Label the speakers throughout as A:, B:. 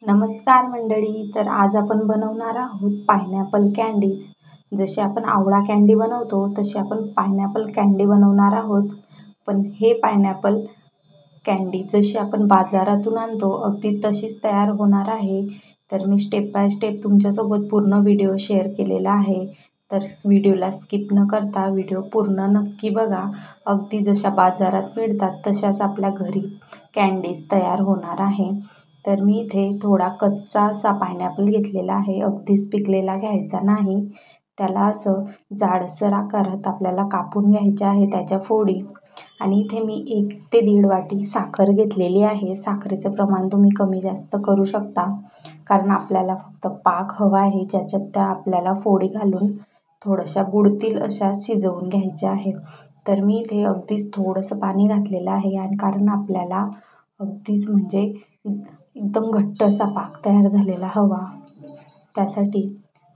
A: नमस्कार मंडळी. तर आज आपण बनवणार आहोत पायनॅपल कँडीज. जशी आपण आवळा कँडी बनवतो तशी आपण पायनॅपल कँडी बनवणार आहोत. पण हे पायनॅपल कँडी जशी आपण बाजारातून आणतो अगदी तशीच तयार होणार आहे. तर मी स्टेप बाय स्टेप तुमच्यासोबत पूर्ण व्हिडिओ शेअर केलेला आहे. तर व्हिडिओला स्किप न करता व्हिडिओ पूर्ण नक्की बघा. अगदी जशा बाजारात मिळतात तशाच आपल्या घरी कँडीज तयार होणार आहे. तर मी इथे थोडा कच्चा असा पायनॅपल घेतलेला आहे. अगदीच पिकलेला घ्यायचा नाही. त्याला असं जाडसर आकारात आपल्याला कापून घ्यायचे आहे त्याच्या फोडी. आणि इथे मी 1 ते 1.5 वाटी साखर घेतलेली आहे. साखरेचं प्रमाण तुम्ही कमी जास्त करू शकता, कारण आपल्याला फक्त पाक हवा आहे ज्याच्यात त्या आपल्याला फोडी घालून थोड्याशा बुडतील अशा शिजवून घ्यायच्या आहे. तर मी इथे अगदीच थोडंसं पाणी घातलेलं आहे, आणि कारण आपल्याला अगदीच म्हणजे एकदम घट्ट असा पाक तयार झालेला हवा त्यासाठी.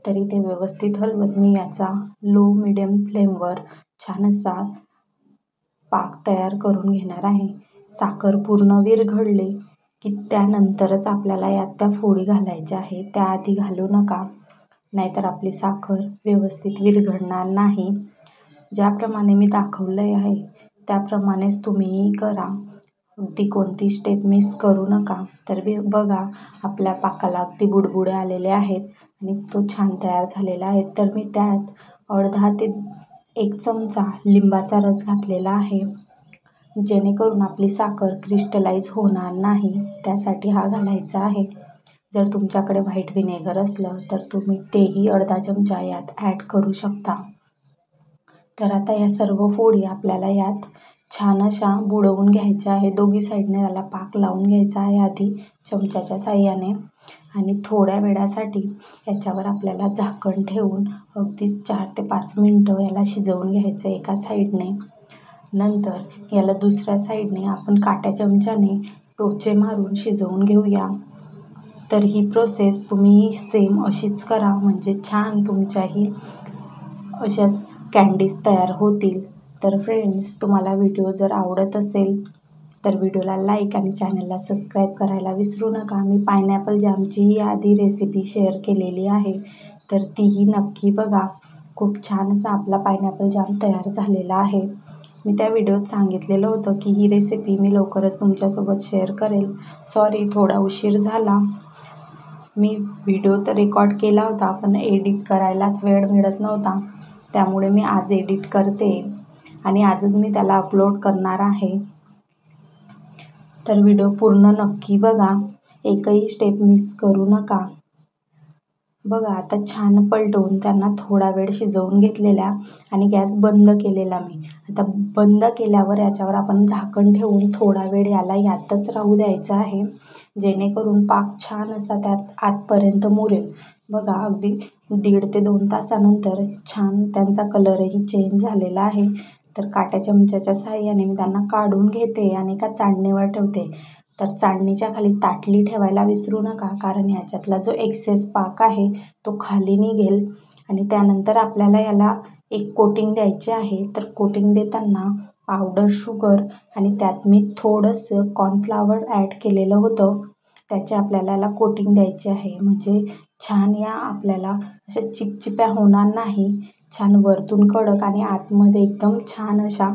A: तरी ते व्यवस्थित हलवत मी याचा लो मिडियम फ्लेमवर छान असा पाक तयार करून घेणार आहे. साखर पूर्ण विरघळली की त्यानंतरच आपल्याला यात त्या फोडी घालायच्या आहे. त्याआधी घालू नका, नाहीतर आपली साखर व्यवस्थित विरघळणार नाही. ज्याप्रमाणे मी दाखवलं आहे त्याप्रमाणेच तुम्हीही करा. अगदी कोणती स्टेप मिस करू नका. तर बघा, आपल्या पाकाला अगदी बुडबुडे आलेले आहेत आणि तो छान तयार झालेला आहे. तर मी त्यात अर्धा ते 1 चमचा लिंबाचा रस घातलेला आहे, जेणेकरून आपली साखर क्रिस्टलाइज होणार नाही, त्यासाठी हा घालायचा आहे. जर तुमच्याकडे व्हाईट व्हिनेगर असलं तर तुम्ही तेही अर्धा चमचा यात ॲड करू शकता. तर आता या सर्व फोडी आपल्याला यात छान अशा बुडवून घ्यायच्या आहे. दोघी साईडने त्याला पाक लावून घ्यायचा आहे आधी चमच्याच्या साहाय्याने, आणि थोड्या वेळासाठी याच्यावर आपल्याला झाकण ठेवून अगदीच 4 ते 5 मिनटं याला शिजवून घ्यायचं एका साईडने. नंतर याला दुसऱ्या साईडने आपण काट्या चमच्याने टोचे मारून शिजवून घेऊया. तर ही प्रोसेस तुम्ही सेम अशीच करा, म्हणजे छान तुमच्याही अशाच कँडीज तयार होतील. तर फ्रेंड्स, तुम्हाला व्हिडिओ जर आवडत असेल तर व्हिडिओला लाईक आणि चॅनलला सबस्क्राईब करायला विसरू नका. मी पायनॅपल जॅमचीही आधी रेसिपी शेअर केलेली आहे, तर तीही नक्की बघा. खूप छान असा आपला पायनॅपल जॅम तयार झालेला आहे. मी त्या व्हिडिओत सांगितलेलं होतं की ही रेसिपी मी लवकरच तुमच्यासोबत शेअर करेल. सॉरी, थोडा उशीर झाला. मी व्हिडिओ तर रेकॉर्ड केला होता, पण एडिट करायलाच वेळ मिळत नव्हता. त्यामुळे मी आज एडिट करते आणि आजच मी त्याला अपलोड करणार आहे. तर व्हिडिओ पूर्ण नक्की बघा, एकही स्टेप मिस करू नका. बघा, आता छान पलटवून त्यांना थोडा वेळ शिजवून घेतलेल्या आणि गॅस बंद केलेला मी. आता बंद केल्यावर याच्यावर आपण झाकण ठेवून थोडा वेळ याला यातच राहू द्यायचं आहे, जेणेकरून पाक छान असा त्यात आतपर्यंत मुरेल. बघा, अगदी 1.5 ते 2 तासानंतर छान त्यांचा कलरही चेंज झालेला आहे. तर काट्या चमच्याच्या साहाय्याने मी त्यांना काढून घेते आणि एका चाळणीवर ठेवते. तर चाळणीच्या खाली ताटली ठेवायला विसरू नका, कारण ह्याच्यातला जो एक्सेस पाक आहे तो खाली निघेल. आणि त्यानंतर आपल्याला याला एक कोटिंग द्यायचे आहे. तर कोटिंग देताना पावडर शुगर आणि त्यात मी थोडंसं कॉर्नफ्लॉवर ॲड केलेलं होतं, त्याचे आपल्याला याला कोटिंग द्यायचे आहे. म्हणजे छान या आपल्याला अशा चिपचिप्या होणार नाही, छान वरतून कडक आणि आतमध्ये एकदम छान अशा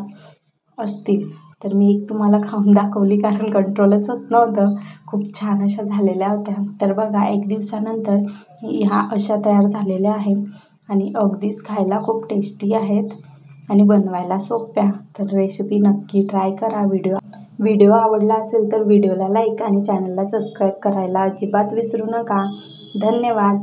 A: असतील. तर मी एक तुम्हाला खाऊन दाखवली, कारण कंट्रोलच होत नव्हतं. खूप छान अशा झालेल्या होत्या. तर बघा, 1 दिवसानंतर ह्या अशा तयार झालेल्या आहेत आणि अगदीच खायला खूप टेस्टी आहेत आणि बनवायला सोप्या. तर रेसिपी नक्की ट्राय करा. व्हिडिओ आवडला असेल तर व्हिडिओला लाईक आणि चॅनलला सबस्क्राईब करायला अजिबात विसरू नका. धन्यवाद.